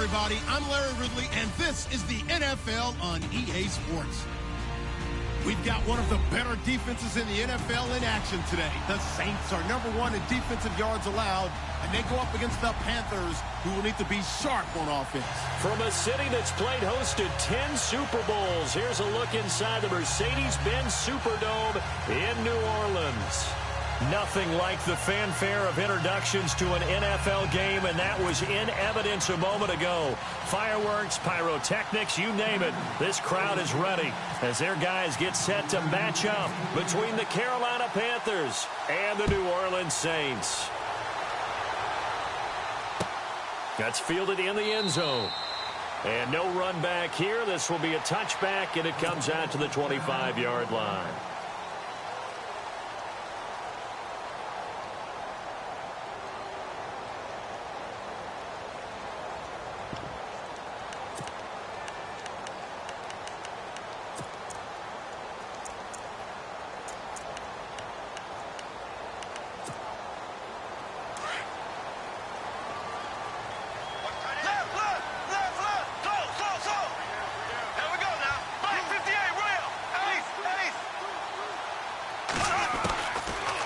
everybody. I'm Larry Ridley, and this is the NFL on EA Sports. We've got one of the better defenses in the NFL in action today. The Saints are #1 in defensive yards allowed, and they go up against the Panthers, who will need to be sharp on offense. From a city that's played host to 10 Super Bowls, here's a look inside the Mercedes-Benz Superdome in New Orleans. Nothing like the fanfare of introductions to an NFL game, and that was in evidence a moment ago. Fireworks, pyrotechnics, you name it. This crowd is ready as their guys get set to match up between the Carolina Panthers and the New Orleans Saints. That's fielded in the end zone. And no run back here. This will be a touchback, and it comes out to the 25-yard line.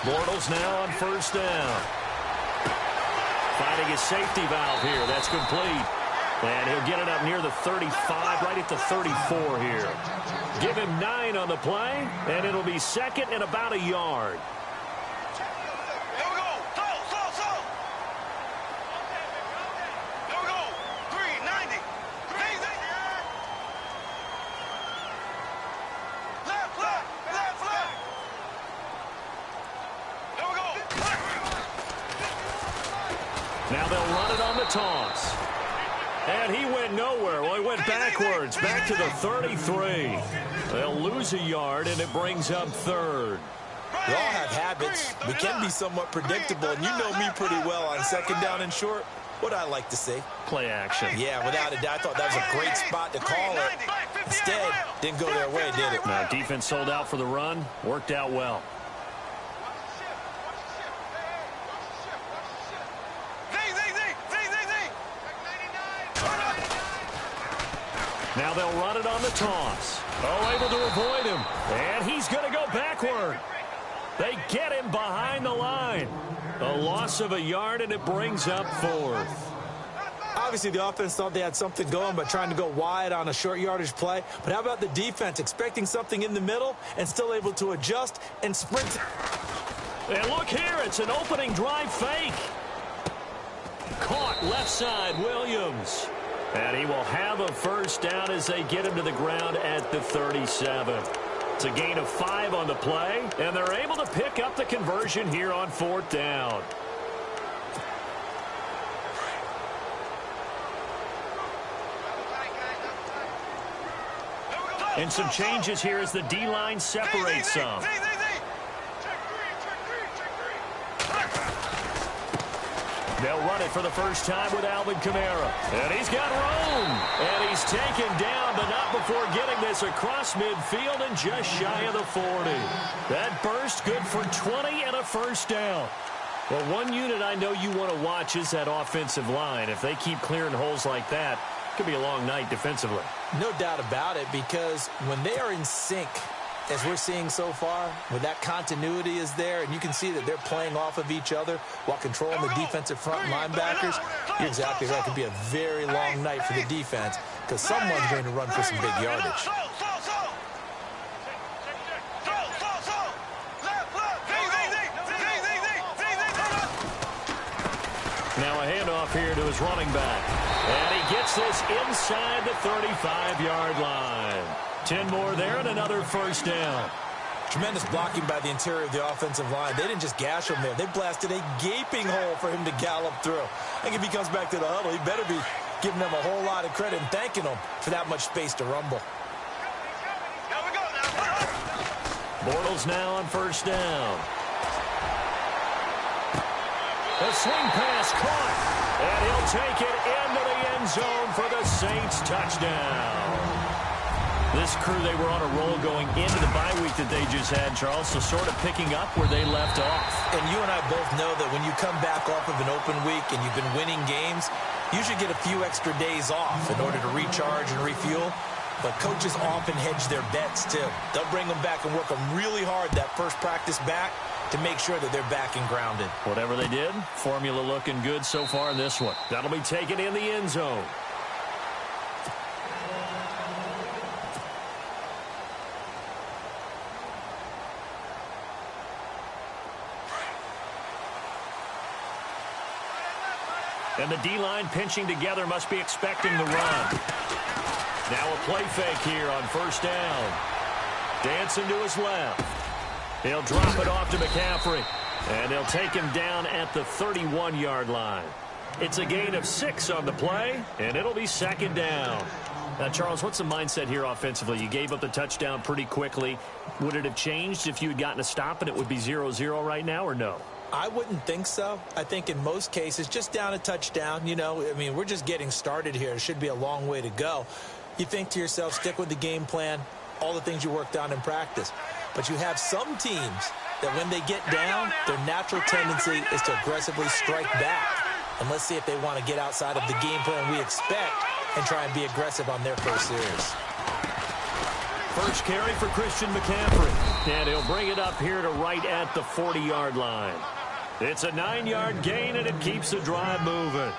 Bortles now on first down. Finding his safety valve here. That's complete. And he'll get it up near the 35, right at the 34 here. Give him 9 on the play, and it'll be second and about a yard. Now they'll run it on the toss. And he went nowhere. Well, he went backwards, back to the 33. They'll lose a yard, and it brings up third. We all have habits. We can be somewhat predictable, and you know me pretty well on second down and short. What I like to say? Play action. Yeah, without a doubt, I thought that was a great spot to call it. Instead, didn't go their way, did it? Now, defense sold out for the run. Worked out well. Now they'll run it on the toss. Oh, able to avoid him. And he's going to go backward. They get him behind the line. A loss of a yard, and it brings up fourth. Obviously, the offense thought they had something going by trying to go wide on a short yardage play. But how about the defense expecting something in the middle and still able to adjust and sprint? And look here, it's an opening drive fake. Caught left side, Williams. And he will have a first down as they get him to the ground at the 37. It's a gain of 5 on the play, and they're able to pick up the conversion here on fourth down. And some changes here as the D-line separates some. They'll run it for the first time with Alvin Kamara. And he's got room. And he's taken down, but not before getting this across midfield and just shy of the 40. That burst good for 20 and a first down. Well, one unit I know you want to watch is that offensive line. If they keep clearing holes like that, it could be a long night defensively. No doubt about it, because when they are in sync, as we're seeing so far, when that continuity is there, and you can see that they're playing off of each other while controlling the defensive front linebackers, you're exactly right. It could be a very long night for the defense because someone's going to run for some big yardage. Now a handoff here to his running back. And he gets this inside the 35-yard line. 10 more there and another first down. Tremendous blocking by the interior of the offensive line. They didn't just gash him there. They blasted a gaping hole for him to gallop through. I think if he comes back to the huddle, he better be giving them a whole lot of credit and thanking them for that much space to rumble. Bortles now on first down. A swing pass caught. And he'll take it into the end zone for the Saints touchdown. This crew, they were on a roll going into the bye week that they just had, Charles, so sort of picking up where they left off. And you and I both know that when you come back off of an open week and you've been winning games, usually get a few extra days off in order to recharge and refuel. But coaches often hedge their bets, too. They'll bring them back and work them really hard that first practice back to make sure that they're back and grounded. Whatever they did, formula looking good so far in this one. That'll be taken in the end zone. And the D-line pinching together must be expecting the run. Now a play fake here on first down. Dancing to his left. He'll drop it off to McCaffrey. And they'll take him down at the 31-yard line. It's a gain of 6 on the play, and it'll be second down. Now, Charles, what's the mindset here offensively? You gave up the touchdown pretty quickly. Would it have changed if you had gotten a stop and it would be 0-0 right now, or no? I wouldn't think so. I think in most cases, just down a touchdown, you know, I mean, we're just getting started here. It should be a long way to go. You think to yourself, stick with the game plan, all the things you worked on in practice. But you have some teams that when they get down, their natural tendency is to aggressively strike back. And let's see if they want to get outside of the game plan we expect and try and be aggressive on their first series. First carry for Christian McCaffrey. And he'll bring it up here to right at the 40-yard line. It's a 9-yard gain, and it keeps the drive moving.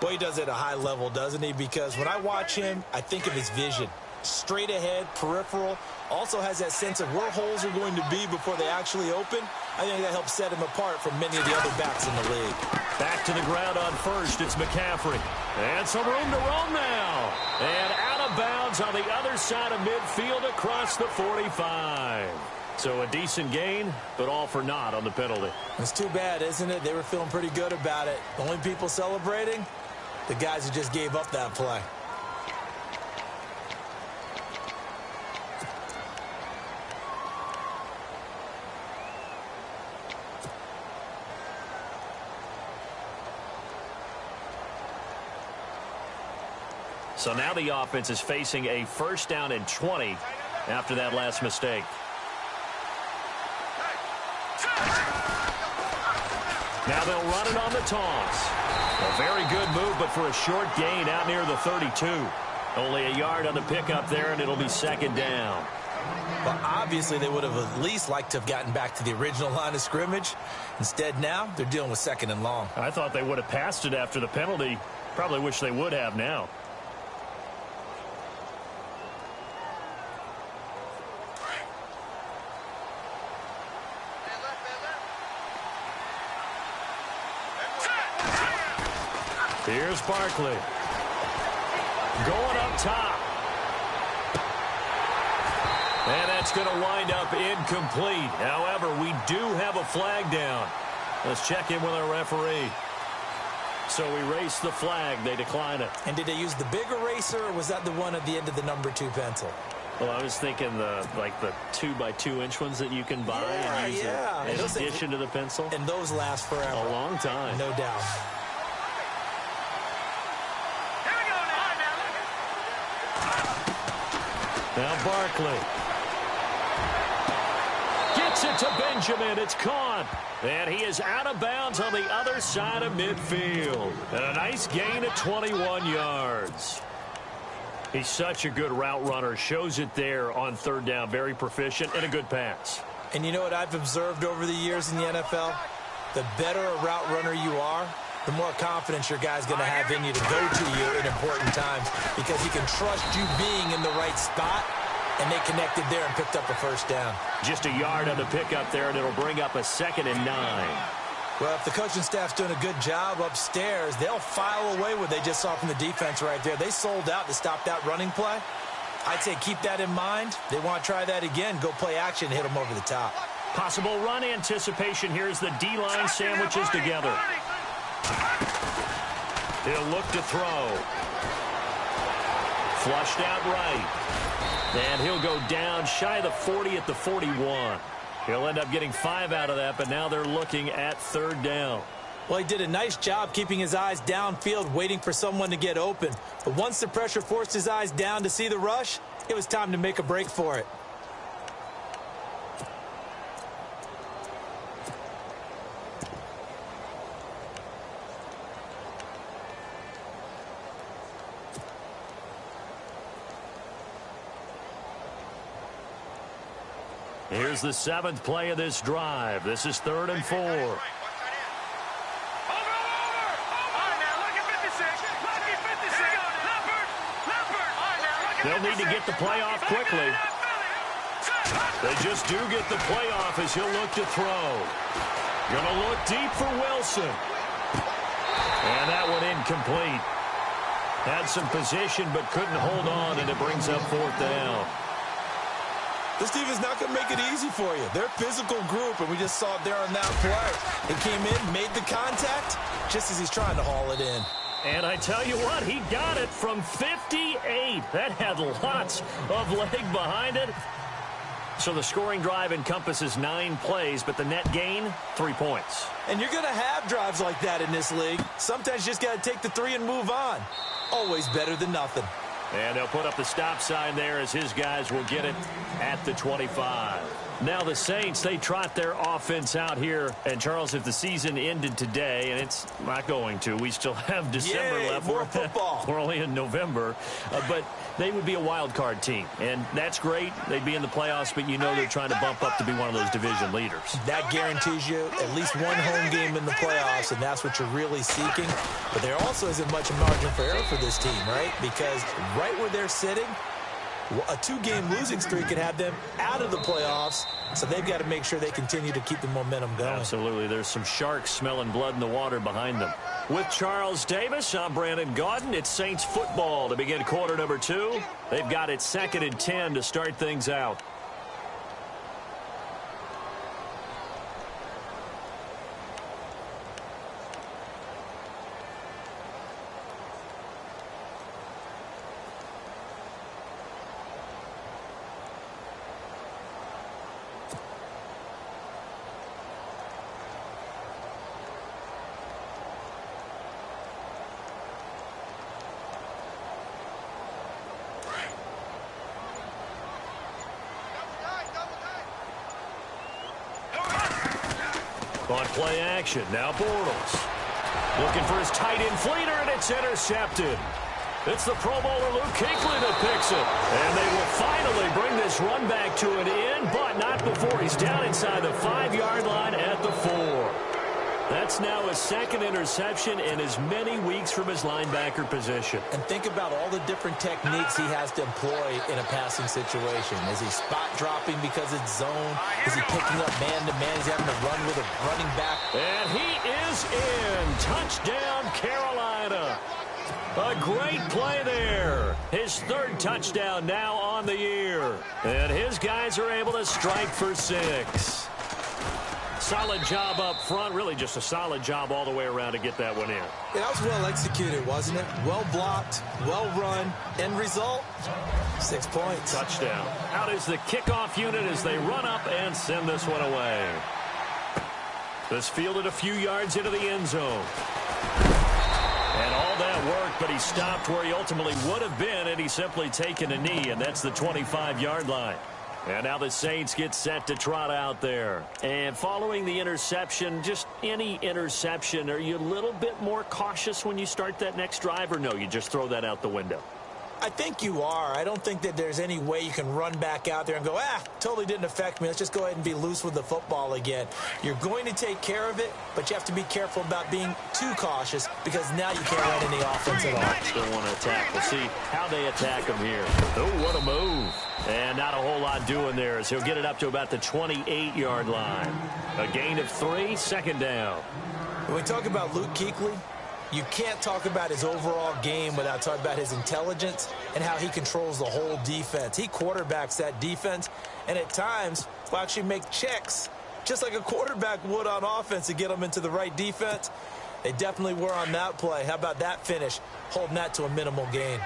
Well, he does it at a high level, doesn't he? Because when I watch him, I think of his vision. Straight ahead, peripheral. Also has that sense of where holes are going to be before they actually open. I think that helps set him apart from many of the other backs in the league. Back to the ground on first. It's McCaffrey. And some room to roam now. And out of bounds on the other side of midfield across the 45. So a decent gain, but all for naught on the penalty. It's too bad, isn't it? They were feeling pretty good about it. The only people celebrating, the guys who just gave up that play. So now the offense is facing a first down and 20 after that last mistake. Now they'll run it on the toss. A very good move, but for a short gain out near the 32. Only a yard on the pickup there, and it'll be second down. Well, obviously they would have at least liked to have gotten back to the original line of scrimmage. Instead now, they're dealing with second and long. I thought they would have passed it after the penalty. Probably wish they would have now. Here's Barkley. Going up top. And that's going to wind up incomplete. However, we do have a flag down. Let's check in with our referee. So we race the flag. They decline it. And did they use the big eraser, or was that the one at the end of the number 2 pencil? Well, I was thinking the 2x2-inch ones that you can buy and use in addition to the pencil. And those last forever. A long time. No doubt. Now Barkley. Gets it to Benjamin. It's caught. And he is out of bounds on the other side of midfield. And a nice gain of 21 yards. He's such a good route runner. Shows it there on third down. Very proficient and a good pass. And you know what I've observed over the years in the NFL? The better a route runner you are, the more confidence your guy's going to have in you to go to you in important times, because he can trust you being in the right spot, and they connected there and picked up a first down. Just a yard on the pickup there, and it'll bring up a 2nd and 9. Well, if the coaching staff's doing a good job upstairs, they'll file away what they just saw from the defense right there. They sold out to stop that running play. I'd say keep that in mind. They want to try that again, go play action, hit them over the top. Possible run anticipation here as the D-line sandwiches together. He'll look to throw. Flushed out right. And he'll go down shy of the 40 at the 41. He'll end up getting 5 out of that, but now they're looking at third down. Well, he did a nice job keeping his eyes downfield, waiting for someone to get open. But once the pressure forced his eyes down to see the rush, it was time to make a break for it. Here's the 7th play of this drive. This is 3rd and 4. They'll need to get the play off quickly. They just do get the play off as he'll look to throw. Going to look deep for Wilson. And that one incomplete. Had some position but couldn't hold on, and it brings up 4th down. This team is not going to make it easy for you. They're a physical group, and we just saw it there on that play. He came in, made the contact, just as he's trying to haul it in. And I tell you what, he got it from 58. That had lots of leg behind it. So the scoring drive encompasses 9 plays, but the net gain, 3 points. And you're going to have drives like that in this league. Sometimes you just got to take the 3 and move on. Always better than nothing. And they'll put up the stop sign there as his guys will get it at the 25. Now the Saints, they trot their offense out here. And, Charles, if the season ended today, and it's not going to, we still have December left. More football. We're only in November. But they would be a wild card team. And that's great. They'd be in the playoffs, but you know they're trying to bump up to be one of those division leaders. That guarantees you at least one home game in the playoffs, and that's what you're really seeking. But there also isn't much margin for error for this team, right? Because right where they're sitting, a 2-game losing streak could have them out of the playoffs, so they've got to make sure they continue to keep the momentum going. Absolutely. There's some sharks smelling blood in the water behind them. With Charles Davis, I'm Brandon Gaudin. It's Saints football to begin quarter number 2. They've got it 2nd and 10 to start things out. On play action, now Bortles. Looking for his tight end fleeter, and it's intercepted. It's the Pro Bowler Luke Kuechly that picks it. And they will finally bring this run back to an end, but not before he's down inside the 5-yard line at the 4. That's now his 2nd interception in as many weeks from his linebacker position. And think about all the different techniques he has to employ in a passing situation. Is he spot dropping because it's zone? Is he picking up man-to-man? Is he having to run with a running back? And he is in. Touchdown, Carolina. A great play there. His 3rd touchdown now on the year. And his guys are able to strike for 6. Solid job up front. Really just a solid job all the way around to get that one in. Yeah, that was well executed, wasn't it? Well blocked, well run. End result, 6 points. Touchdown. Out is the kickoff unit as they run up and send this one away. This fielded a few yards into the end zone. And all that work, but he stopped where he ultimately would have been had he simply taken a knee, and that's the 25-yard line. And now the Saints get set to trot out there. And following the interception, just any interception, are you a little bit more cautious when you start that next drive, or no, you just throw that out the window? I think you are. I don't think that there's any way you can run back out there and go, totally didn't affect me. Let's just go ahead and be loose with the football again. You're going to take care of it, but you have to be careful about being too cautious because now you can't run any offense at all. Still want to attack. We'll see how they attack him here. Oh, what a move. And not a whole lot doing there as he'll get it up to about the 28-yard line. A gain of 3, 2nd down. When we talk about Luke Kuechly, you can't talk about his overall game without talking about his intelligence and how he controls the whole defense. He quarterbacks that defense, and at times will actually make checks, just like a quarterback would on offense to get them into the right defense. They definitely were on that play. How about that finish, holding that to a minimal gain.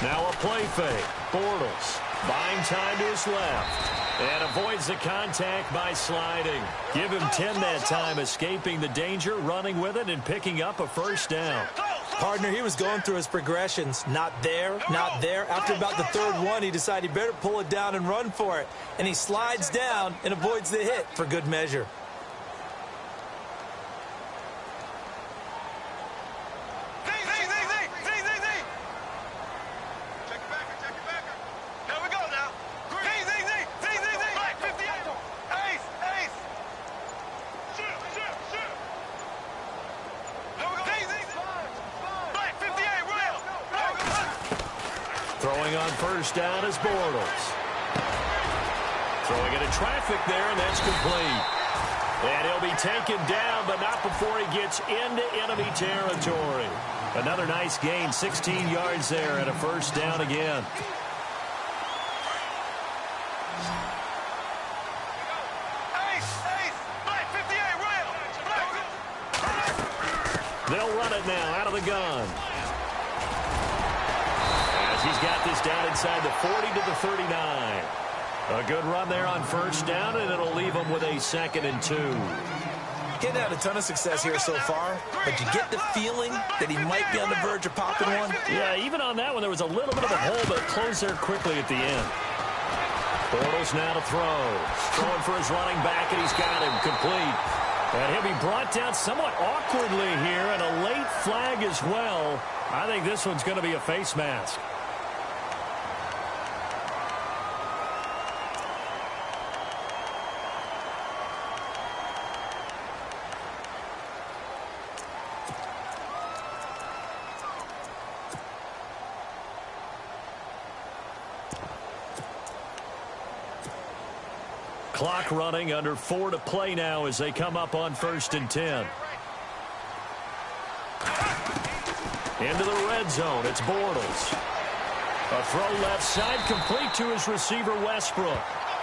Now a play fake. Bortles buying time to his left. And avoids the contact by sliding. Give him 10 that time, escaping the danger, running with it, and picking up a 1st down. Partner, he was going through his progressions. Not there, not there. After about the 3rd one, he decided he better pull it down and run for it. And he slides down and avoids the hit for good measure. Throwing on first down is Bortles. Throwing into traffic there, and that's complete. And he'll be taken down, but not before he gets into enemy territory. Another nice gain, 16 yards there, and a first down again. They'll run it now out of the gun. As he's got this down inside the 40 to the 39. A good run there on first down, and it'll leave him with a 2nd and 2. Getting had a ton of success here so far, but you get the feeling that he might be on the verge of popping one. Yeah, even on that one, there was a little bit of a hole, but closed there quickly at the end. Bortles now to throw. Throwing for his running back, and he's got him complete. And he'll be brought down somewhat awkwardly here, and a late flag as well. I think this one's going to be a face mask. Clock running, under 4 to play now as they come up on 1st and 10. Into the red zone, it's Bortles. A throw left side, complete to his receiver, Westbrook.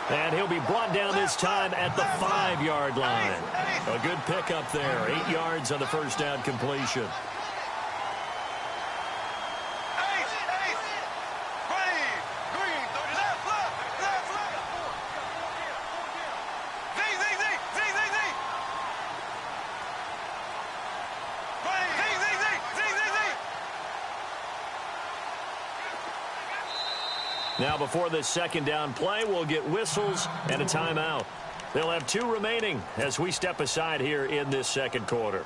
And he'll be brought down this time at the 5-yard line. A good pickup there, 8 yards on the first down completion. Now before this 2nd down play, we'll get whistles and a timeout. They'll have 2 remaining as we step aside here in this 2nd quarter.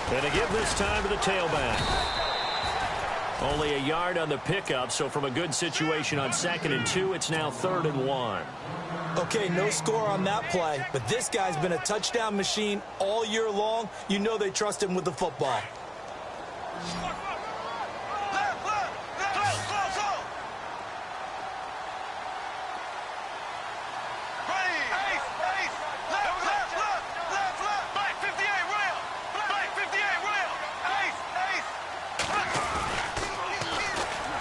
And to give this time to the tailback. Only a yard on the pickup, so from a good situation on 2nd and 2, it's now 3rd and 1. Okay, no score on that play, but this guy's been a touchdown machine all year long. You know they trust him with the football.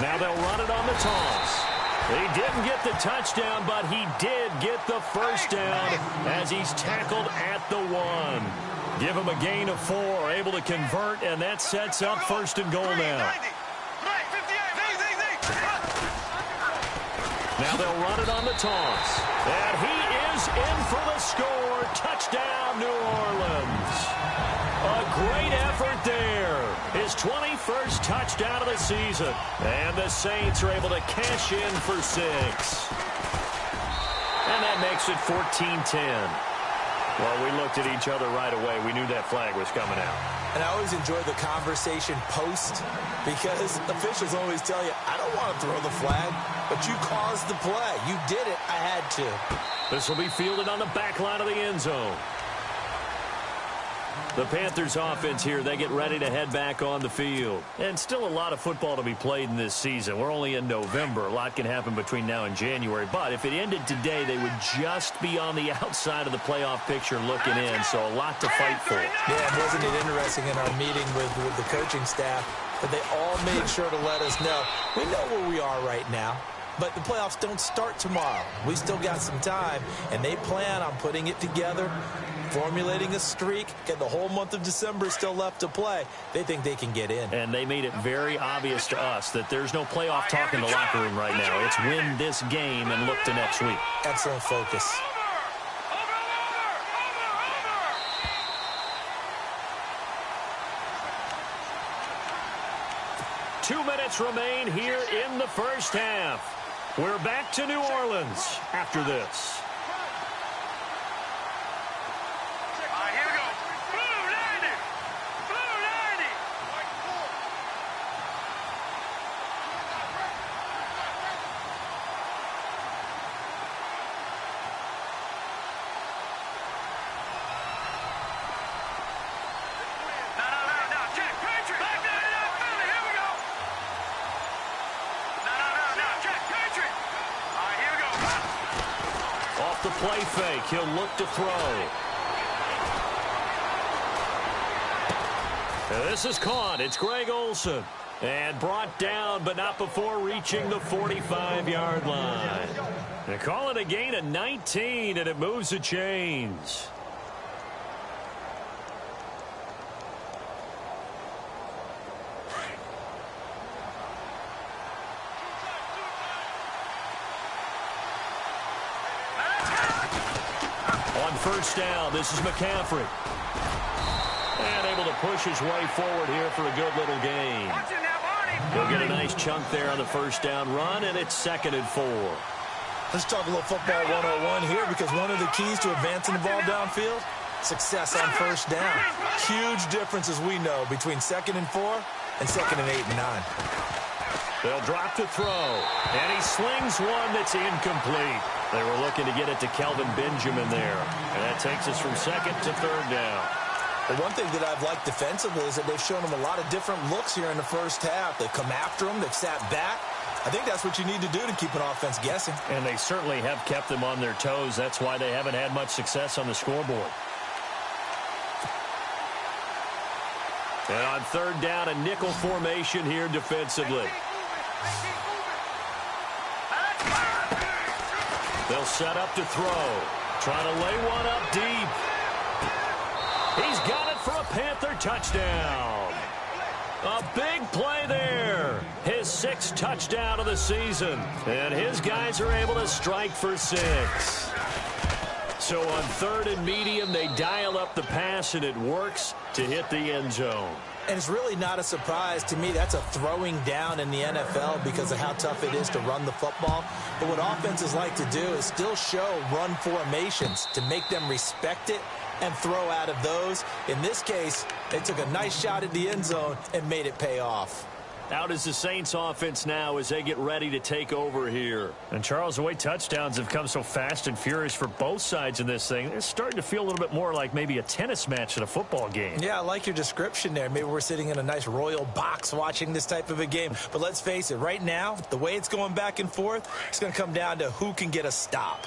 Now they'll run it on the toss. He didn't get the touchdown, but he did get the first down as he's tackled at the 1. Give him a gain of 4, able to convert, and that sets up 1st and goal now. Now they'll run it on the toss. And he is in for the score. Touchdown, New Orleans. A great effort there. His 21st touchdown of the season. And the Saints are able to cash in for 6. And that makes it 14-10. Well, we looked at each other right away. We knew that flag was coming out. And I always enjoy the conversation post because officials always tell you, I don't want to throw the flag, but you caused the play. You did it. I had to. This will be fielded on the back line of the end zone. The Panthers offense here, they get ready to head back on the field. And still a lot of football to be played in this season. We're only in November. A lot can happen between now and January. But if it ended today, they would just be on the outside of the playoff picture looking in. So a lot to fight for. Yeah, wasn't it interesting in our meeting with the coaching staff that they all made sure to let us know. We know where we are right now. But the playoffs don't start tomorrow. We still got some time, and they plan on putting it together, formulating a streak, get the whole month of December still left to play. They think they can get in. And they made it very obvious to us that there's no playoff talk in the locker room right now. It's win this game and look to next week. Excellent focus. Two minutes remain here in the first half. We're back to New Orleans after this. play fake. He'll look to throw. This is caught. It's Greg Olsen. And brought down, but not before reaching the 45-yard line. They call it a gain of 19, and it moves the chains. On first down, this is McCaffrey. And able to push his way forward here for a good little gain. He'll get a nice chunk there on the first down run, and it's 2nd and 4. Let's talk a little football 101 here, because one of the keys to advancing the ball downfield, success on first down. Huge difference, as we know, between 2nd and 4 and 2nd and 8 and 9. They'll drop to throw, and he slings one that's incomplete. They were looking to get it to Kelvin Benjamin there, and that takes us from 2nd to 3rd down. The one thing that I've liked defensively is that they've shown them a lot of different looks here in the first half. They've come after them. They've sat back. I think that's what you need to do to keep an offense guessing. And they certainly have kept them on their toes. That's why they haven't had much success on the scoreboard. And on 3rd down, a nickel formation here defensively. They'll set up to throw. Trying to lay one up deep. He's got it for a Panther touchdown. A big play there. His 6th touchdown of the season. And his guys are able to strike for 6. So on 3rd and medium, they dial up the pass, and it works to hit the end zone. And it's really not a surprise to me. That's a throwing down in the NFL because of how tough it is to run the football. But what offenses like to do is still show run formations to make them respect it and throw out of those. In this case, they took a nice shot at the end zone and made it pay off. Out is the Saints offense now as they get ready to take over here. And Charles, the way touchdowns have come so fast and furious for both sides in this thing, it's starting to feel a little bit more like maybe a tennis match than a football game. Yeah, I like your description there. Maybe we're sitting in a nice royal box watching this type of a game. But let's face it, right now, the way it's going back and forth, it's going to come down to who can get a stop.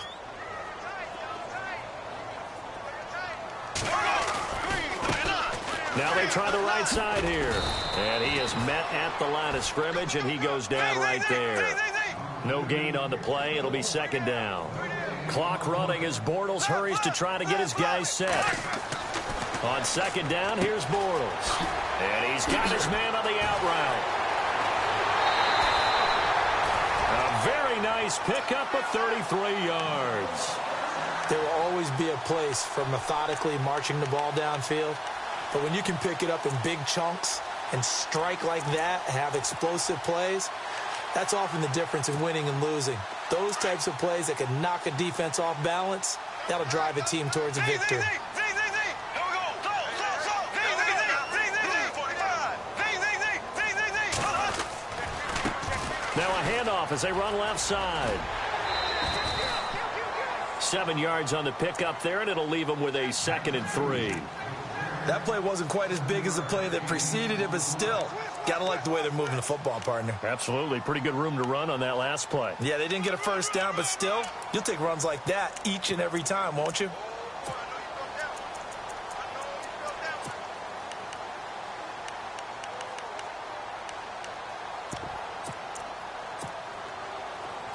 Now they try the right side here. And he is met at the line of scrimmage, and he goes down right there. No gain on the play. It'll be 2nd down. Clock running as Bortles hurries to try to get his guys set. On 2nd down, here's Bortles. And he's got his man on the out route. A very nice pickup of 33 yards. There will always be a place for methodically marching the ball downfield. But when you can pick it up in big chunks and strike like that, have explosive plays, that's often the difference in winning and losing. Those types of plays that can knock a defense off balance, that'll drive a team towards a victory. Now a handoff as they run left side. 7 yards on the pickup there, and it'll leave them with a 2nd and 3. That play wasn't quite as big as the play that preceded it, but still, got to like the way they're moving the football, partner. Absolutely. Pretty good room to run on that last play. Yeah, they didn't get a first down, but still, you'll take runs like that each and every time, won't you?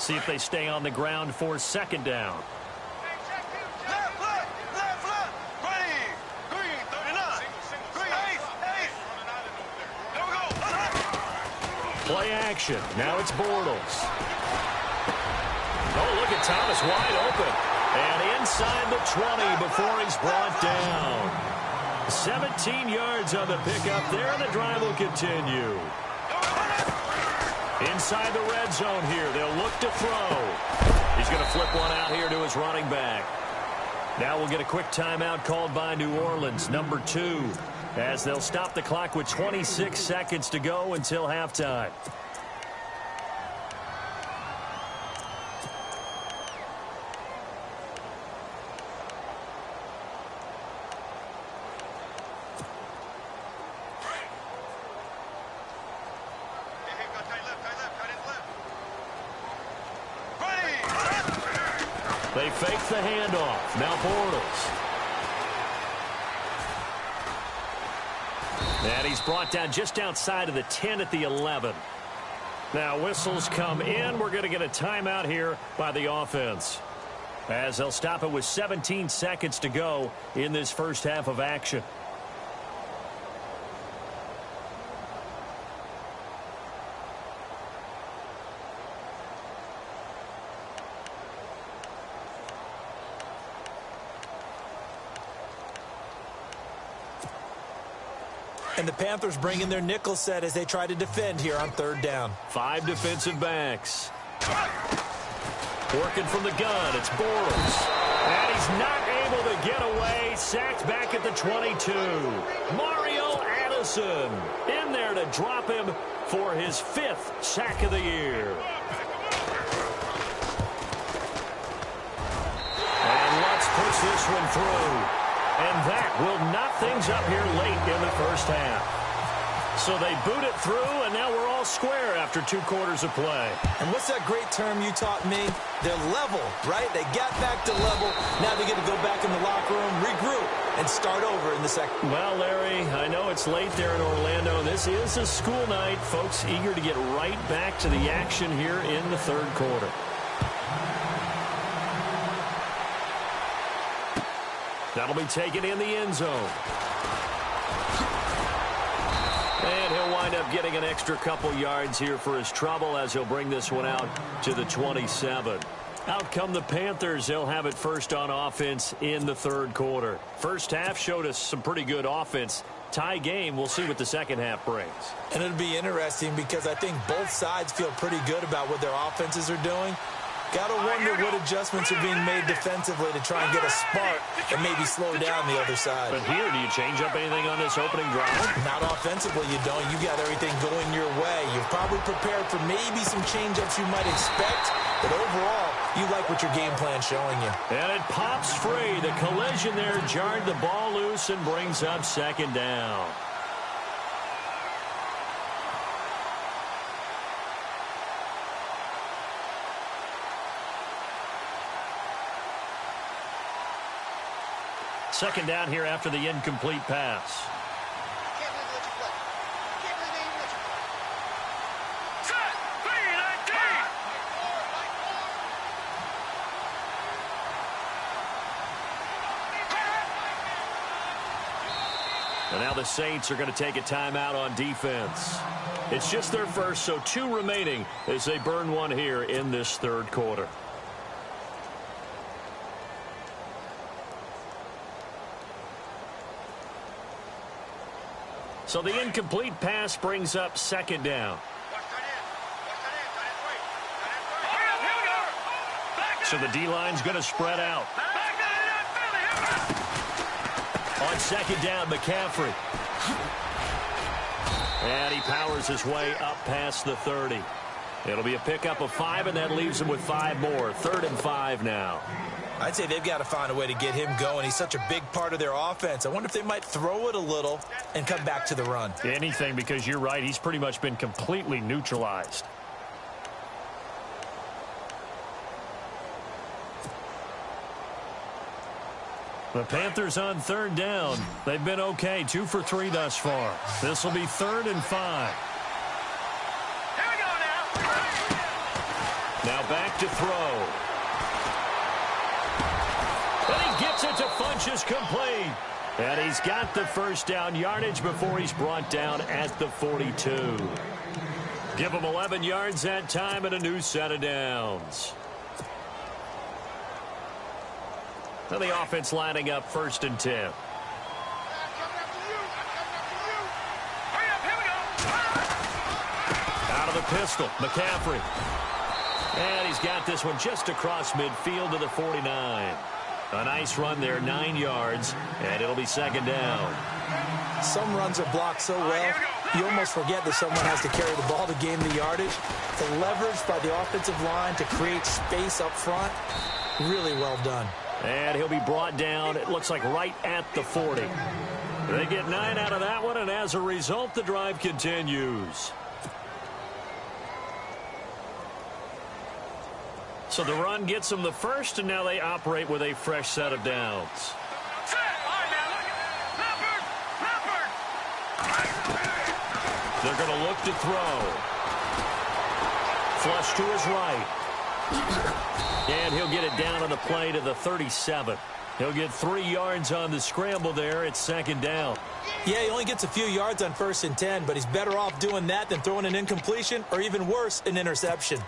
See if they stay on the ground for 2nd down. Play action. Now it's Bortles. Oh, look at Thomas wide open. And inside the 20 before he's brought down. 17 yards on the pickup there, and the drive will continue. Inside the red zone here. They'll look to throw. He's going to flip one out here to his running back. Now we'll get a quick timeout called by New Orleans, number 2. As they'll stop the clock with 26 seconds to go until halftime. They fake the handoff. Now Bortles. And he's brought down just outside of the 10 at the 11. Now whistles come in. We're going to get a timeout here by the offense, as they'll stop it with 17 seconds to go in this first half of action. And the Panthers bring in their nickel set as they try to defend here on third down. 5 defensive backs. Working from the gun, it's Bortles. And he's not able to get away. Sacked back at the 22. Mario Addison in there to drop him for his 5th sack of the year. And let's push this one through. And that will knock things up here late in the first half. So they boot it through, and now we're all square after 2 quarters of play. And what's that great term you taught me? They're level, right? They got back to level. Now they get to go back in the locker room, regroup, and start over in the second. Well, Larry, I know it's late there in Orlando. This is a school night. Folks eager to get right back to the action here in the third quarter. That'll be taken in the end zone. And he'll wind up getting an extra couple yards here for his trouble as he'll bring this one out to the 27. Out come the Panthers. They'll have it first on offense in the third quarter. First half showed us some pretty good offense. Tie game. We'll see what the second half brings. And it'll be interesting because I think both sides feel pretty good about what their offenses are doing. Gotta wonder what adjustments are being made defensively to try and get a spark and maybe slow down the other side. But here, do you change up anything on this opening drive? Not offensively, you don't. You got everything going your way. You've probably prepared for maybe some change-ups you might expect, but overall, you like what your game plan's showing you. And it pops free. The collision there jarred the ball loose and brings up second down. Second down here after the incomplete pass. And now the Saints are going to take a timeout on defense. It's just their first, so 2 remaining as they burn one here in this third quarter. So the incomplete pass brings up second down. So the D-line's going to spread out. On second down, McCaffrey. And he powers his way up past the 30. It'll be a pickup of 5, and that leaves him with 5 more. 3rd and 5 now. I'd say they've got to find a way to get him going. He's such a big part of their offense. I wonder if they might throw it a little and come back to the run. Anything, because you're right. He's pretty much been completely neutralized. The Panthers on third down. They've been okay. 2 for 3 thus far. This will be 3rd and 5. Here we go now. Now back to throw. And he gets it to Funchess complete. And he's got the first down yardage before he's brought down at the 42. Give him 11 yards that time and a new set of downs. And the offense lining up 1st and 10. Out of the pistol, McCaffrey. And he's got this one just across midfield to the 49. A nice run there, 9 yards, and it'll be second down. Some runs are blocked so well, you almost forget that someone has to carry the ball to gain the yardage. The leverage by the offensive line to create space up front, really well done. And he'll be brought down, it looks like right at the 40. They get 9 out of that one, and as a result, the drive continues. So the run gets them the first, and now they operate with a fresh set of downs. Set. All right, now. Leopard. They're going to look to throw. Flush to his right. And he'll get it down on the play to the 37. He'll get 3 yards on the scramble there. It's second down. Yeah, he only gets a few yards on 1st and 10, but he's better off doing that than throwing an incompletion or even worse, an interception.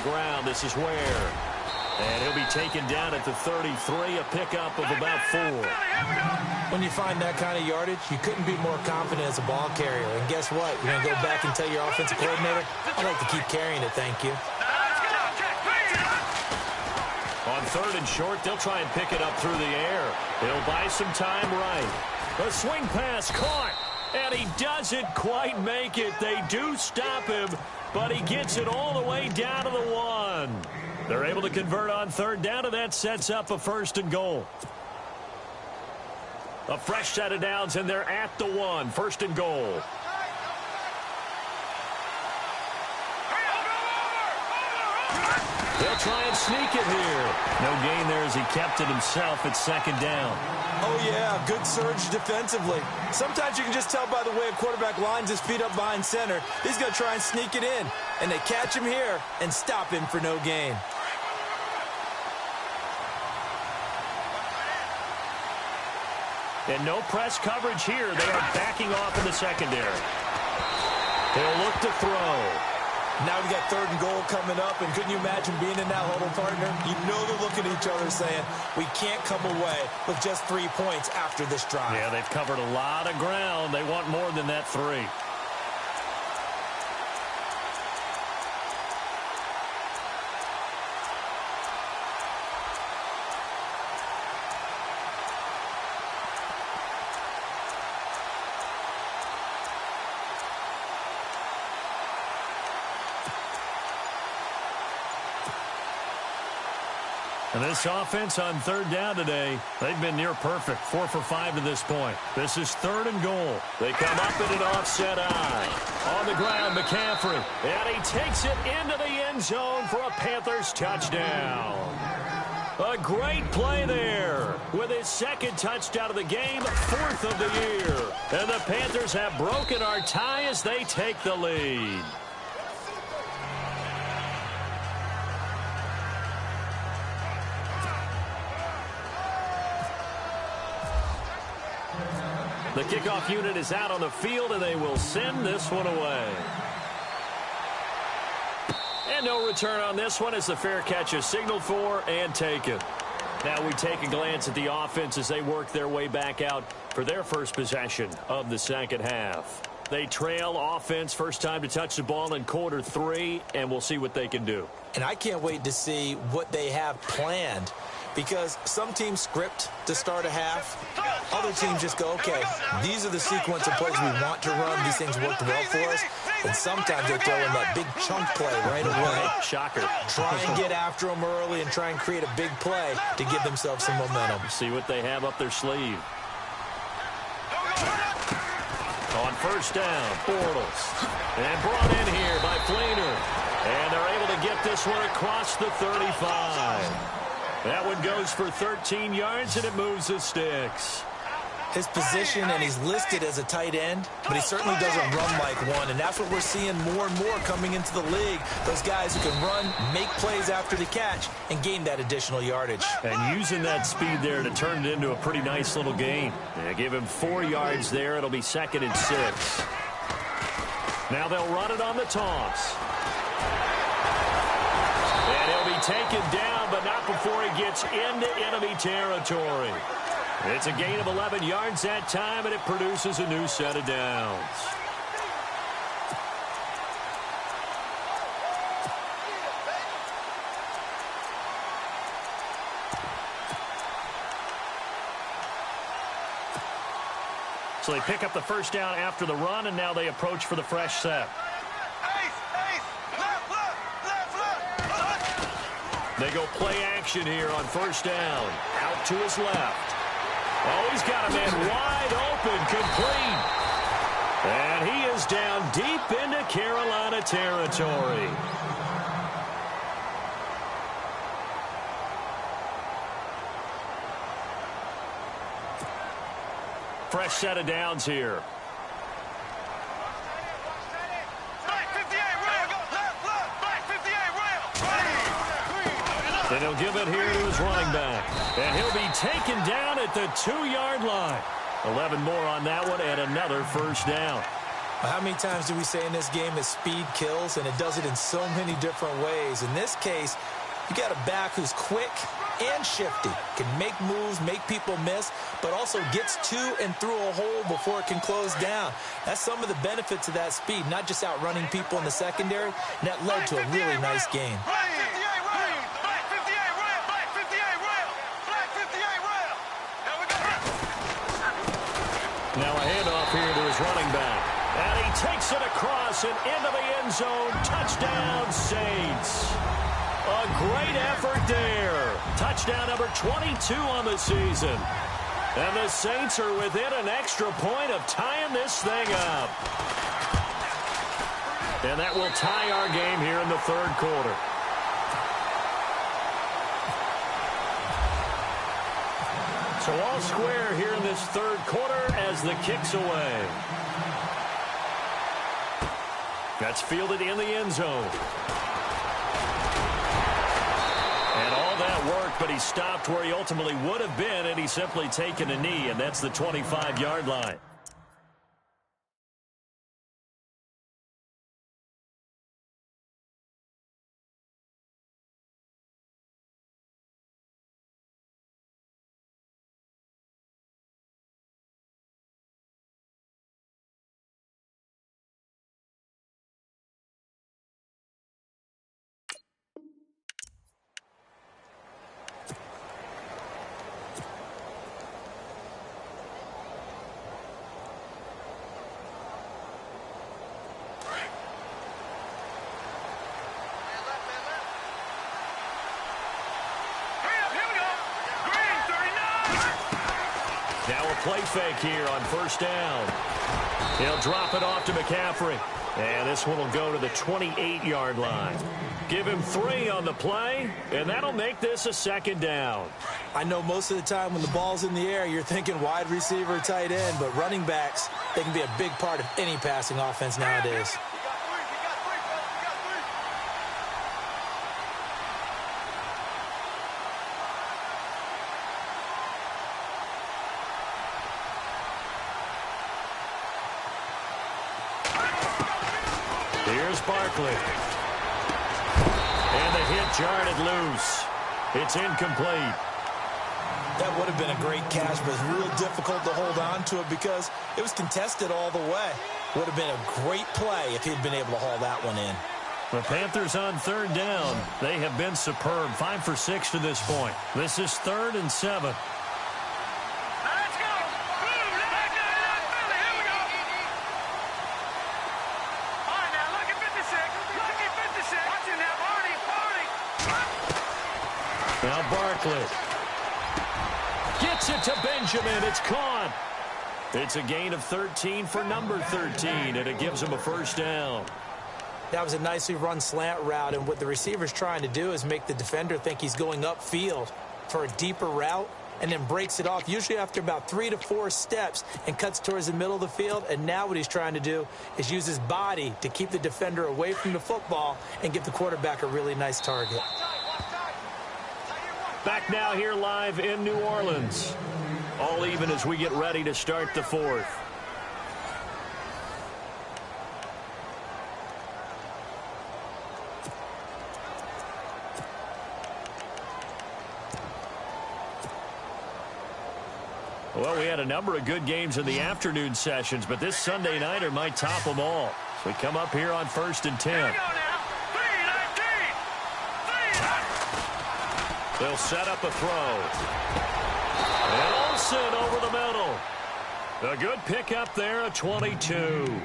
Ground. This is Ware. And he'll be taken down at the 33, a pickup of about 4. When you find that kind of yardage, you couldn't be more confident as a ball carrier. And guess what? You're going to go back and tell your offensive coordinator, I'd like to keep carrying it, thank you. On 3rd and short, they'll try and pick it up through the air. He'll buy some time right. A swing pass caught. And he doesn't quite make it. They do stop him, but he gets it all the way down to the 1. They're able to convert on 3rd down, and that sets up a 1st and goal. A fresh set of downs, and they're at the 1. 1st and goal. They'll try and sneak it here. No gain there as he kept it himself at 2nd down. Oh, yeah, good surge defensively. Sometimes you can just tell by the way a quarterback lines his feet up behind center. He's going to try and sneak it in. And they catch him here and stop him for no gain. And no press coverage here. They are backing off in the secondary. They'll look to throw. Now we got 3rd and goal coming up, and couldn't you imagine being in that huddle, partner? You know they're looking at each other saying, we can't come away with just 3 points after this drive. Yeah, they've covered a lot of ground. They want more than that 3. And this offense on 3rd down today, they've been near perfect. 4 for 5 to this point. This is 3rd and goal. They come up in an offset eye. On the ground, McCaffrey. And he takes it into the end zone for a Panthers touchdown. A great play there with his 2nd touchdown of the game, 4th of the year. And the Panthers have broken our tie as they take the lead. The kickoff unit is out on the field, and they will send this one away. And no return on this one as the fair catch is signaled for and taken. Now we take a glance at the offense as they work their way back out for their first possession of the 2nd half. They trail offense, first time to touch the ball in quarter 3, and we'll see what they can do. And I can't wait to see what they have planned, because some teams script to start a half. Other teams just go, okay, these are the sequence of plays we want to run. These things worked well for us. And sometimes they throw in that big chunk play right away. Shocker. Try and get after them early and try and create a big play to give themselves some momentum. See what they have up their sleeve. On 1st down, Bortles. And brought in here by Fleener. And they're able to get this one across the 35. That one goes for 13 yards, and it moves the sticks. His position, and he's listed as a tight end, but he certainly doesn't run like one, and that's what we're seeing more and more coming into the league. Those guys who can run, make plays after the catch, and gain that additional yardage. And using that speed there to turn it into a pretty nice little gain. They give him 4 yards there. It'll be 2nd and 6. Now they'll run it on the toss. And he'll be taken down, but not before he gets into enemy territory. It's a gain of 11 yards that time, and it produces a new set of downs. So they pick up the first down after the run, and now they approach for the fresh set. They go play action here on first down. Out to his left. Oh, he's got a man wide open, complete. And he is down deep into Carolina territory. Fresh set of downs here. And he'll give it here to his running back. And he'll be taken down at the 2-yard line. 11 more on that one and another first down. How many times do we say in this game that speed kills, and it does it in so many different ways? In this case, you got a back who's quick and shifty, can make moves, make people miss, but also gets to and through a hole before it can close down. That's some of the benefits of that speed, not just outrunning people in the secondary, and that led to a really nice game. Now a handoff here to his running back. And he takes it across and into the end zone. Touchdown, Saints. A great effort there. Touchdown number 22 on the season. And the Saints are within an extra point of tying this thing up. And that will tie our game here in the third quarter. So all square here in this third quarter as the kick's away. That's fielded in the end zone. And all that work, but he stopped where he ultimately would have been, and he's simply taken a knee, and that's the 25-yard line. Now a play fake here on first down. He'll drop it off to McCaffrey. And this one will go to the 28-yard line. Give him 3 on the play, and that'll make this a second down. I know most of the time when the ball's in the air, you're thinking wide receiver, tight end, but running backs, they can be a big part of any passing offense nowadays. Here's Barkley. And the hit jarred it loose. It's incomplete. That would have been a great catch, but it's real difficult to hold on to it because it was contested all the way. Would have been a great play if he'd been able to haul that one in. The Panthers on third down. They have been superb. 5 for 6 to this point. This is 3rd and 7. Now Barkley gets it to Benjamin. It's caught. It's a gain of 13 for number 13, and it gives him a first down. That was a nicely run slant route, and what the receiver's trying to do is make the defender think he's going upfield for a deeper route and then breaks it off, usually after about 3 to 4 steps, and cuts towards the middle of the field. And now what he's trying to do is use his body to keep the defender away from the football and give the quarterback a really nice target. Back now here live in New Orleans. All even as we get ready to start the fourth. Well, we had a number of good games in the afternoon sessions, but this Sunday nighter might top them all. So we come up here on 1st and 10. They'll set up a throw. And Olsen over the middle. A good pickup there, a 22.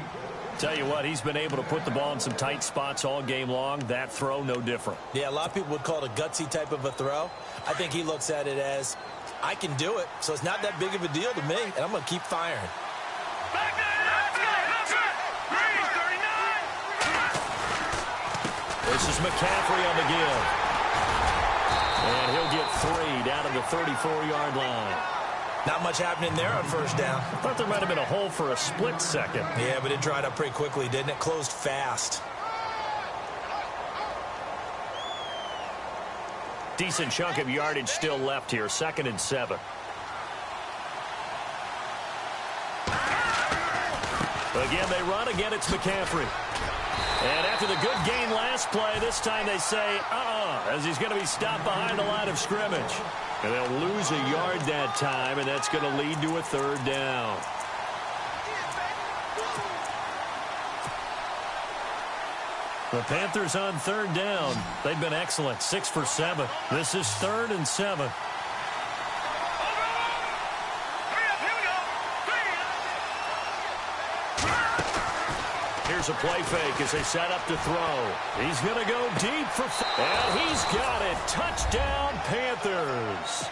Tell you what, he's been able to put the ball in some tight spots all game long. That throw, no different. Yeah, a lot of people would call it a gutsy type of a throw. I think he looks at it as, I can do it, so it's not that big of a deal to me, and I'm going to keep firing. This is McCaffrey on the give. And he'll get 3 down to the 34-yard line. Not much happening there on first down. I thought there might have been a hole for a split second. Yeah, but it dried up pretty quickly, didn't it? Closed fast. Decent chunk of yardage still left here. 2nd and 7. Again, they run. Again, it's McCaffrey. And after the good gain last play, this time they say, as he's going to be stopped behind the line of scrimmage. And they'll lose a yard that time, and that's going to lead to a 3rd down. The Panthers on 3rd down. They've been excellent, 6 for 7. This is 3rd and 7. Here's a play fake as they set up to throw. He's going to go deep for... And he's got it. Touchdown, Panthers.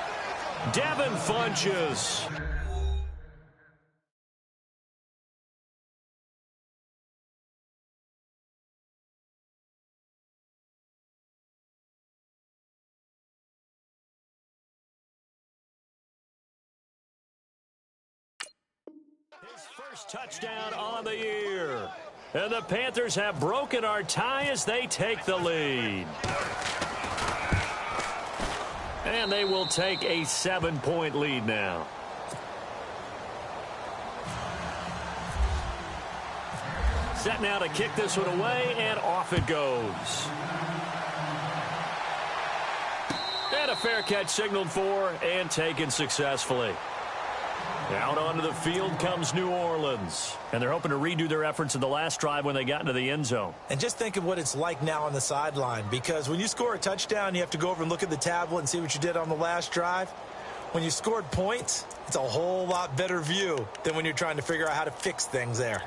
Devin Funchess. His first touchdown on the year. And the Panthers have broken our tie as they take the lead. And they will take a 7-point lead now. Set now to kick this one away, and off it goes. And a fair catch signaled for and taken successfully. Out onto the field comes New Orleans. And they're hoping to redo their efforts in the last drive when they got into the end zone. And just think of what it's like now on the sideline. Because when you score a touchdown, you have to go over and look at the tablet and see what you did on the last drive. When you scored points, it's a whole lot better view than when you're trying to figure out how to fix things there.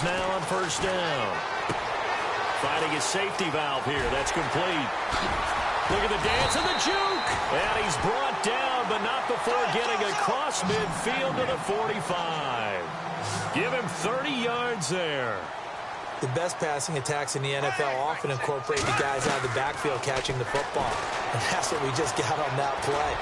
Now on first down. Finding his safety valve here. That's complete. Look at the dance and the juke. And he's brought down, but not before getting across midfield to the 45. Give him 30 yards there. The best passing attacks in the NFL often incorporate the guys out of the backfield catching the football. And that's what we just got on that play.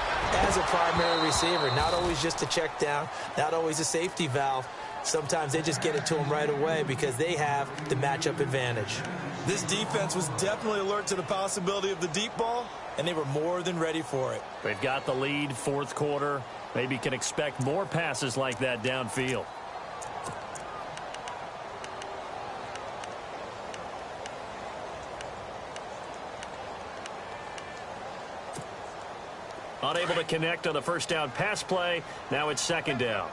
As a primary receiver, not always just a check down, not always a safety valve. Sometimes they just get it to them right away because they have the matchup advantage. This defense was definitely alert to the possibility of the deep ball, and they were more than ready for it. They've got the lead, 4th quarter. Maybe can expect more passes like that downfield. Unable to connect on the first down pass play. Now it's 2nd down.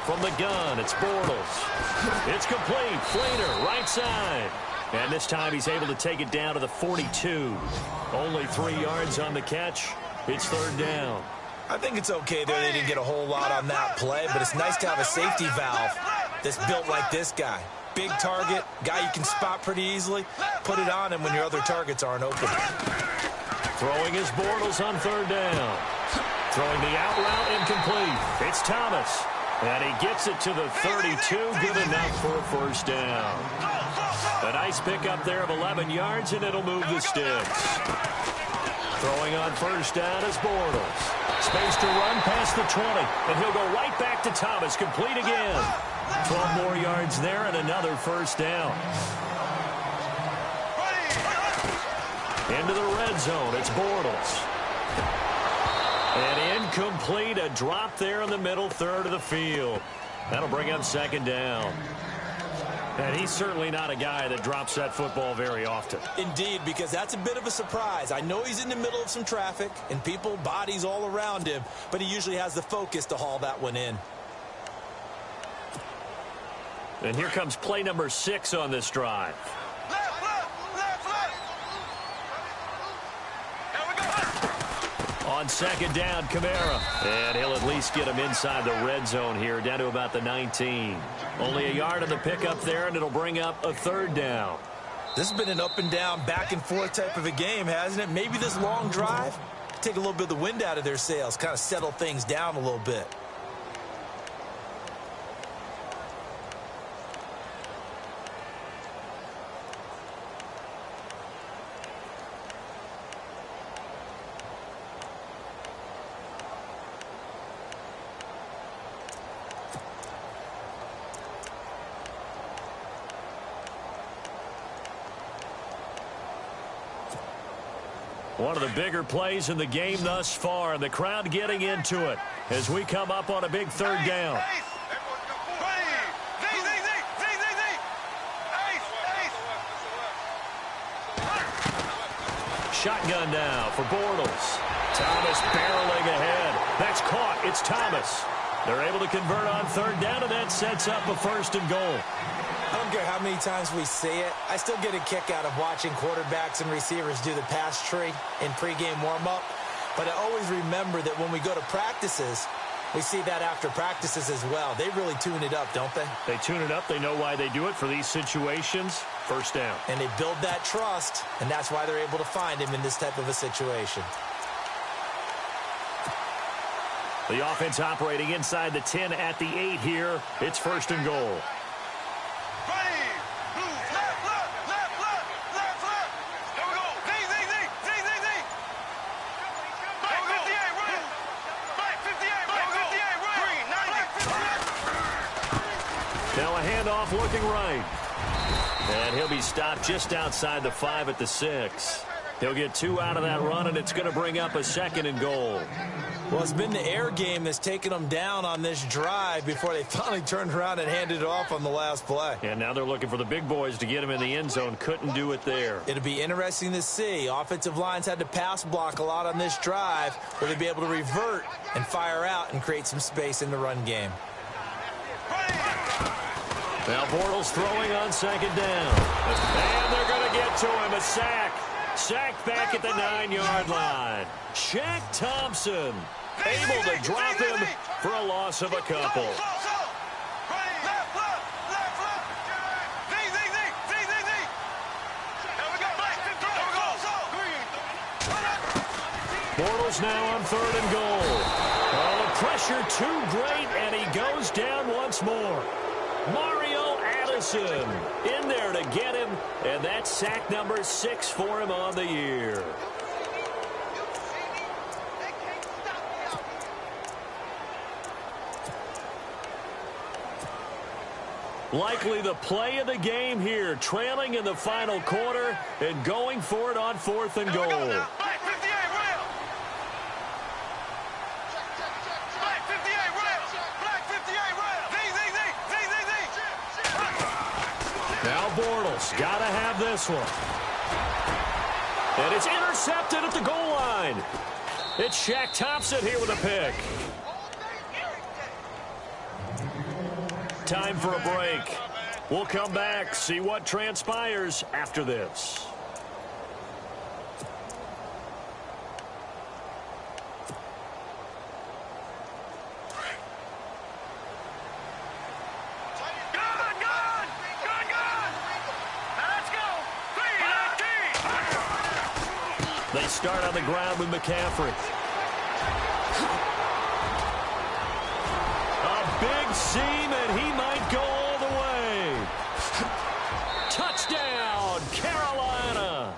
From the gun, it's Bortles. It's complete. Flater, right side. And this time he's able to take it down to the 42. Only 3 yards on the catch. It's 3rd down. I think it's okay there. They didn't get a whole lot on that play, but it's nice to have a safety valve that's built like this guy. Big target, guy you can spot pretty easily. Put it on him when your other targets aren't open. Throwing his Bortles on 3rd down. Throwing the out route incomplete. It's Thomas. And he gets it to the 32. Good enough for a first down. A nice pickup there of 11 yards, and it'll move the sticks. Throwing on first down is Bortles. Space to run past the 20. And he'll go right back to Thomas. Complete again. 12 more yards there and another first down. Into the red zone. It's Bortles. And incomplete, a drop there in the middle third of the field. That'll bring up 2nd down. And he's certainly not a guy that drops that football very often. Indeed, because that's a bit of a surprise. I know he's in the middle of some traffic and people, bodies all around him, but he usually has the focus to haul that one in. And here comes play number 6 on this drive. Left, left, left, left. Here we go. On second down, Kamara. And he'll at least get him inside the red zone here, down to about the 19. Only a yard on the pickup there, and it'll bring up a third down. This has been an up and down, back and forth type of a game, hasn't it? Maybe this long drive, take a little bit of the wind out of their sails, kind of settle things down a little bit. One of the bigger plays in the game thus far, and the crowd getting into it as we come up on a big third down. Shotgun now for Bortles. Thomas barreling ahead. That's caught. It's Thomas. They're able to convert on third down, and that sets up a first and goal. I don't care how many times we say it, I still get a kick out of watching quarterbacks and receivers do the pass tree in pregame warm-up. But I always remember that when we go to practices, we see that after practices as well. They really tune it up, don't they? They tune it up. They know why they do it for these situations. First down. And they build that trust, and that's why they're able to find him in this type of a situation. The offense operating inside the 10 at the 8 here. It's first and goal. Now a handoff looking right. And he'll be stopped just outside the 5 at the 6. He'll get 2 out of that run, and it's going to bring up a second and goal. Well, it's been the air game that's taken them down on this drive before they finally turned around and handed it off on the last play. And now they're looking for the big boys to get him in the end zone. Couldn't do it there. It'll be interesting to see. Offensive lines had to pass block a lot on this drive. Will they be able to revert and fire out and create some space in the run game? Now Bortles throwing on second down. And they're going to get to him. A sack. Sacked back at the 9-yard line. Shaq Thompson able to drop him for a loss of a couple. Bortles now on third and goal. Oh, the pressure too great, and he goes down once more. Mario Addison in there to get him, and that's sack number 6 for him on the year. Likely the play of the game here, trailing in the final quarter and going for it on 4th and goal. Now Bortles got to have this one. And it's intercepted at the goal line. It's Shaq Thompson here with a pick. Time for a break. We'll come back, see what transpires after this. They start on the ground with McCaffrey. A big seam, and he might go all the way. Touchdown, Carolina.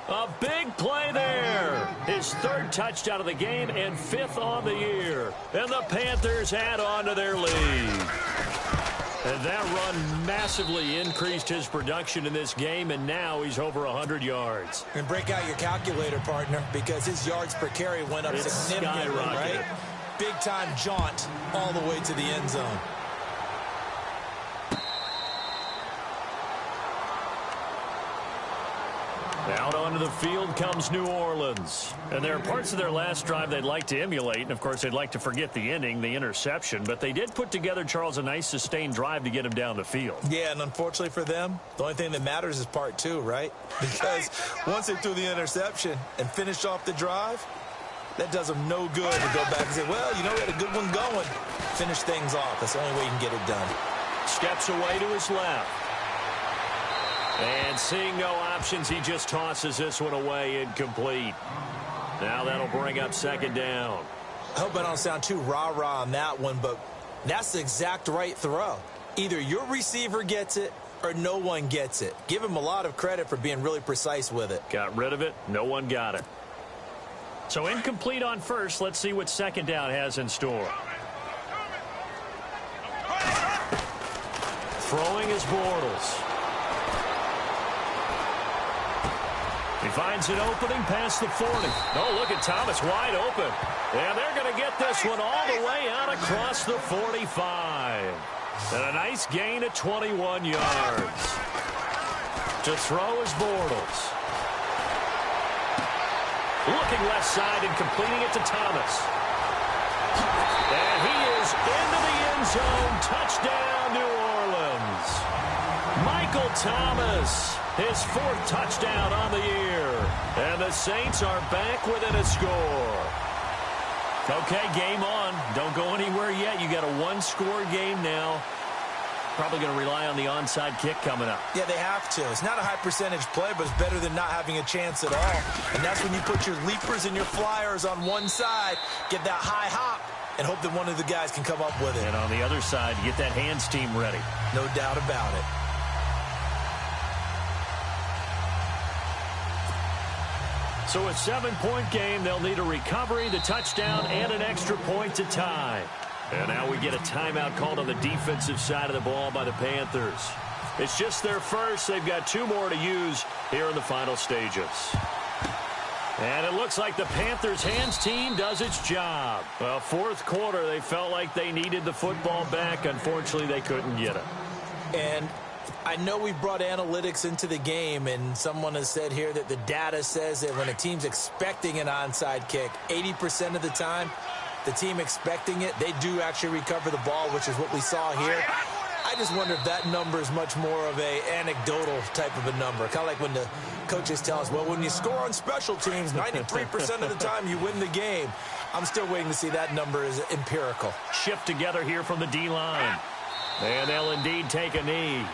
A big play there. His 3rd touchdown of the game and 5th on the year. And the Panthers add on to their lead. And that run massively increased his production in this game, and now he's over 100 yards. And break out your calculator, partner, because his yards per carry went up significantly, right? Big-time jaunt all the way to the end zone. Onto the field comes New Orleans. And there are parts of their last drive they'd like to emulate. And, of course, they'd like to forget the ending, the interception. But they did put together, Charles, a nice sustained drive to get him down the field. Yeah, and unfortunately for them, the only thing that matters is part two, right? Because once they threw the interception and finished off the drive, that does them no good to go back and say, well, you know, we had a good one going. Finish things off. That's the only way you can get it done. Steps away to his left. And seeing no options, he just tosses this one away, incomplete. Now that'll bring up second down. I hope I don't sound too rah-rah on that one, but that's the exact right throw. Either your receiver gets it or no one gets it. Give him a lot of credit for being really precise with it. Got rid of it. No one got it. So incomplete on first. Let's see what second down has in store. Throwing is Bortles. He finds an opening past the 40. Oh, look at Thomas wide open. And they're going to get this one all the way out across the 45. And a nice gain of 21 yards. To throw is Bortles. Looking left side and completing it to Thomas. And he is into the end zone. Touchdown, New Orleans. Michael Thomas, his fourth touchdown on the year. And the Saints are back within a score. Okay, game on. Don't go anywhere yet. You got a one-score game now. Probably going to rely on the onside kick coming up. Yeah, they have to. It's not a high-percentage play, but it's better than not having a chance at all. And that's when you put your leapers and your flyers on one side, get that high hop, and hope that one of the guys can come up with it. And on the other side, get that hands team ready. No doubt about it. So a 7-point game, they'll need a recovery, the touchdown, and an extra point to tie. And now we get a timeout called on the defensive side of the ball by the Panthers. It's just their first. They've got 2 more to use here in the final stages. And it looks like the Panthers' hands team does its job. Well, fourth quarter, they felt like they needed the football back. Unfortunately, they couldn't get it. And I know we brought analytics into the game, and someone has said here that the data says that when a team's expecting an onside kick, 80% of the time, the team expecting it, they do actually recover the ball, which is what we saw here. I just wonder if that number is much more of a anecdotal type of a number. Kind of like when the coaches tell us, well, when you score on special teams, 93% of the time you win the game. I'm still waiting to see that number is empirical. Shift together here from the D-line. And they'll indeed take a knee.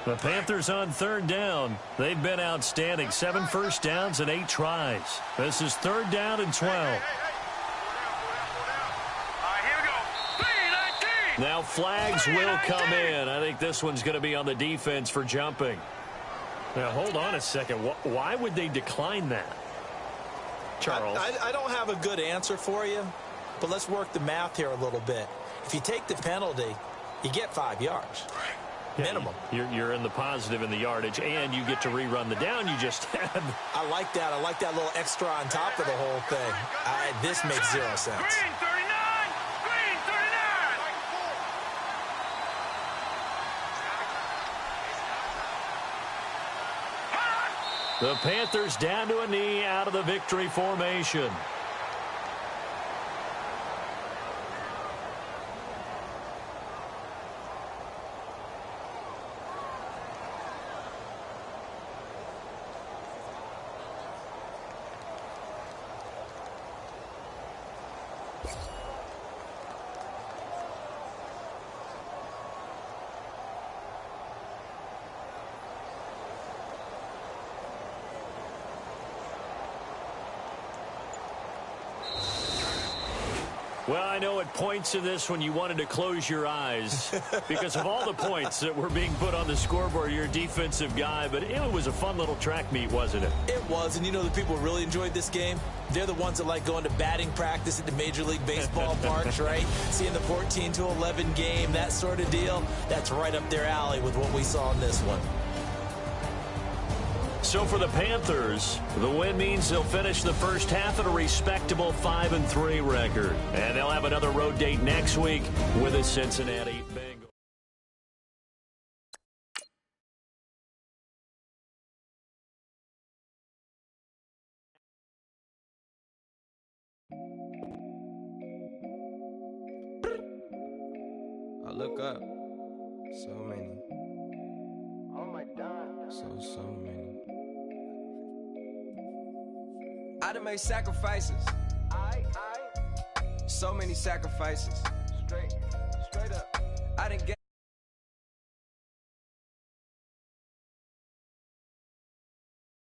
The Panthers on third down. They've been outstanding. 7 first downs and 8 tries. This is third down and 12. Now flags will come in. I think this one's going to be on the defense for jumping. Now hold on a second. Why would they decline that? Charles? I don't have a good answer for you, but let's work the math here a little bit. If you take the penalty, you get 5 yards. Minimum. You're in the positive in the yardage, and you get to rerun the down you just had. I like that. I like that little extra on top of the whole thing. This makes 0 sense. Green 39! Green 39! The Panthers down to a knee out of the victory formation. Well, I know at points in this when you wanted to close your eyes because of all the points that were being put on the scoreboard. You're a defensive guy, but it was a fun little track meet, wasn't it? It was, and you know the people who really enjoyed this game? They're the ones that like going to batting practice at the Major League Baseball parks, right? Seeing the 14-11 game, that sort of deal. That's right up their alley with what we saw in this one. So for the Panthers, the win means they'll finish the first half at a respectable 5-3 record. And they'll have another road date next week with the Cincinnati Bengals. I look up. So many. Oh my God. So many. I done made sacrifices. So many sacrifices. Straight up. I didn't get